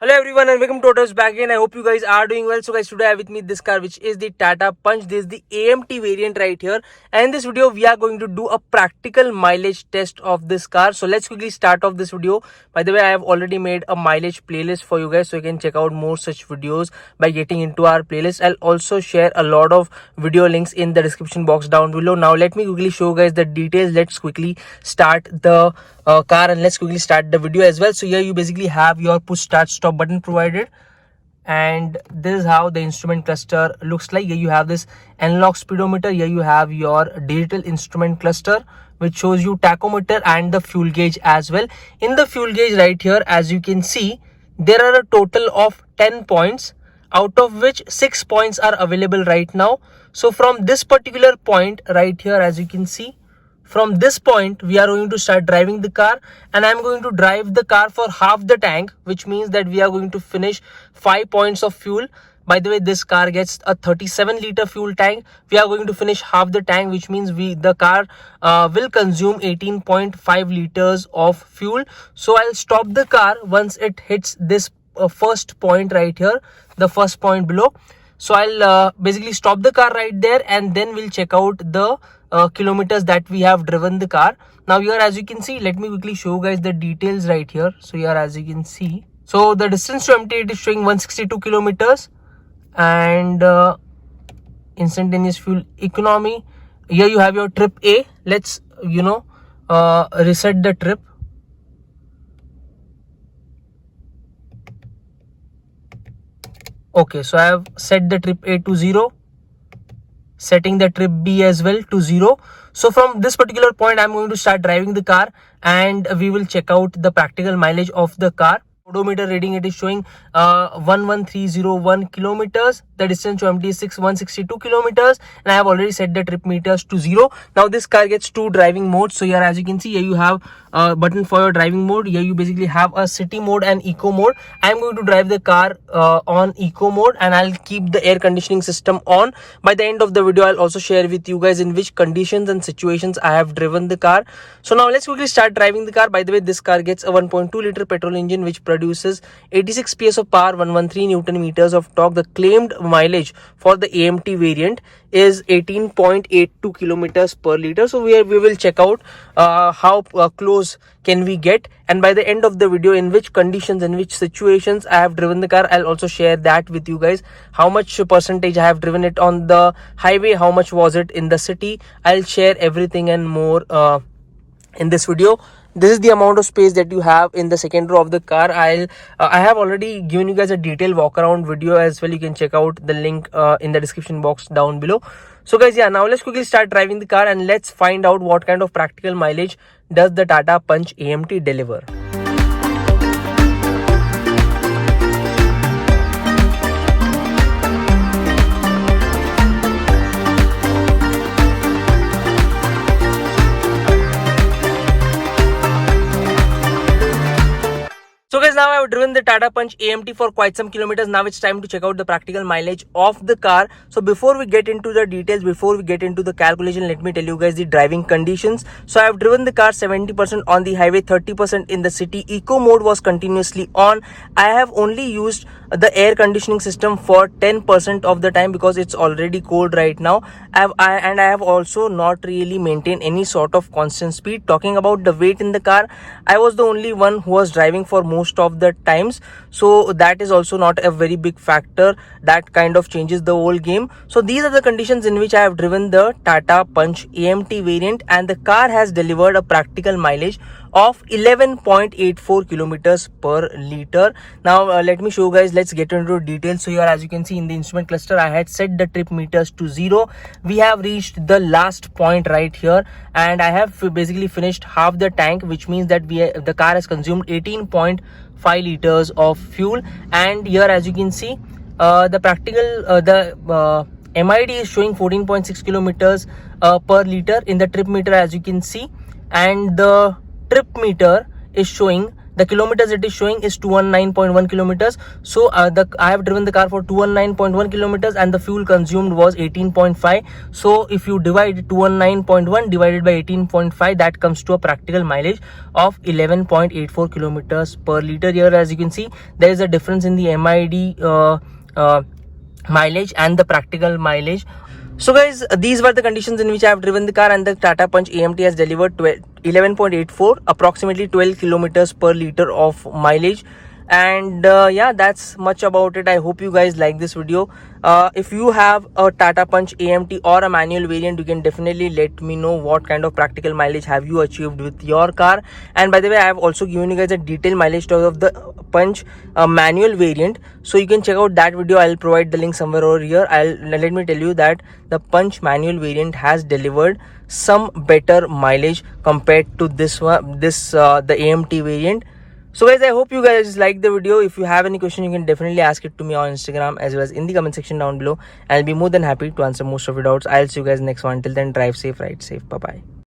Hello everyone and welcome to Toto's back again. I hope you guys are doing well. So guys, today I have with me this car which is the Tata Punch. This is the AMT variant right here. And in this video we are going to do a practical mileage test of this car. So let's quickly start off this video. By the way, I have already made a mileage playlist for you guys, so you can check out more such videos by getting into our playlist. I'll also share a lot of video links in the description box down below. Now let me quickly show you guys the details. Let's quickly start the car and let's quickly start the video as well. So here you basically have your push start stop button provided, and this is how the instrument cluster looks like. Here you have this analog speedometer. Here you have your digital instrument cluster which shows you tachometer and the fuel gauge as well. In the fuel gauge right here, as you can see, there are a total of 10 points, out of which 6 points are available right now. So from this particular point right here, as you can see, from this point we are going to start driving the car, and I'm going to drive the car for half the tank, which means that we are going to finish 5 points of fuel. By the way, this car gets a 37-liter fuel tank. We are going to finish half the tank, which means the car will consume 18.5 liters of fuel. So I'll stop the car once it hits this first point right here, the first point below. So I'll basically stop the car right there, and then we'll check out the kilometers that we have driven the car. Now here, as you can see, let me quickly show you guys the details right here. So here, as you can see, so the distance to empty it is showing 162 kilometers, and instantaneous fuel economy. Here you have your trip A. Let's reset the trip. Okay, so I have set the trip A to 0, setting the trip B as well to 0. So from this particular point, I'm going to start driving the car, and we will check out the practical mileage of the car. Odometer reading, it is showing 11301 kilometers. The distance to empty is 162 kilometers, and I have already set the trip meters to 0. Now this car gets 2 driving modes. So here, as you can see, here you have a button for your driving mode. Here you basically have a city mode and eco mode. I am going to drive the car on eco mode, and I'll keep the air conditioning system on. By the end of the video, I'll also share with you guys in which conditions and situations I have driven the car. So now let's quickly start driving the car. By the way, this car gets a 1.2 liter petrol engine which produces 86 PS of power, 113 Newton meters of torque. The claimed mileage for the AMT variant is 18.82 kilometers per liter. So we will check out how close can we get, and by the end of the video, in which conditions, in which situations I have driven the car, I'll also share that with you guys. How much percentage I have driven it on the highway, how much was it in the city. I'll share everything and more in this video. This is the amount of space that you have in the second row of the car. I have already given you guys a detailed walk around video as well. You can check out the link in the description box down below. So guys, yeah, now let's quickly start driving the car, and let's find out what kind of practical mileage does the Tata Punch AMT deliver. So guys, now I have driven the Tata Punch AMT for quite some kilometers. Now it's time to check out the practical mileage of the car. So before we get into the details, before we get into the calculation, let me tell you guys the driving conditions. So I have driven the car 70% on the highway, 30% in the city. Eco mode was continuously on. I have only used the air conditioning system for 10% of the time because it's already cold right now. I have also not really maintained any sort of constant speed. Talking about the weight in the car, I was the only one who was driving for most of the times, so that is also not a very big factor. That kind of changes the whole game. So these are the conditions in which I have driven the Tata Punch AMT variant, and the car has delivered a practical mileage of 11.84 kilometers per liter. Now let me show you guys. Let's get into details. So here, as you can see, in the instrument cluster, I had set the trip meters to 0. We have reached the last point right here, and I have basically finished half the tank, which means that the car has consumed 18.5 liters of fuel. And here, as you can see, the practical MID is showing 14.6 kilometers per liter in the trip meter, as you can see, and the trip meter is showing the kilometers it is showing is 219.1 kilometers. So I have driven the car for 219.1 kilometers and the fuel consumed was 18.5. so if you divide 219.1 divided by 18.5, that comes to a practical mileage of 11.84 kilometers per liter. Here as you can see, there is a difference in the MID mileage and the practical mileage. So guys, these were the conditions in which I have driven the car, and the Tata Punch AMT has delivered 11.84, approximately 12 kilometers per liter of mileage. And yeah, that's much about it. I hope you guys like this video. If you have a Tata Punch AMT or a manual variant, you can definitely let me know what kind of practical mileage have you achieved with your car. And by the way, I have also given you guys a detailed mileage talk of the Punch manual variant, so you can check out that video. I'll provide the link somewhere over here. Let me tell you that the Punch manual variant has delivered some better mileage compared to this one, the AMT variant. So guys, I hope you guys like the video. If you have any question, you can definitely ask it to me on Instagram as well as in the comment section down below. I'll be more than happy to answer most of your doubts. I'll see you guys next one. Till then, drive safe, ride safe. Bye bye.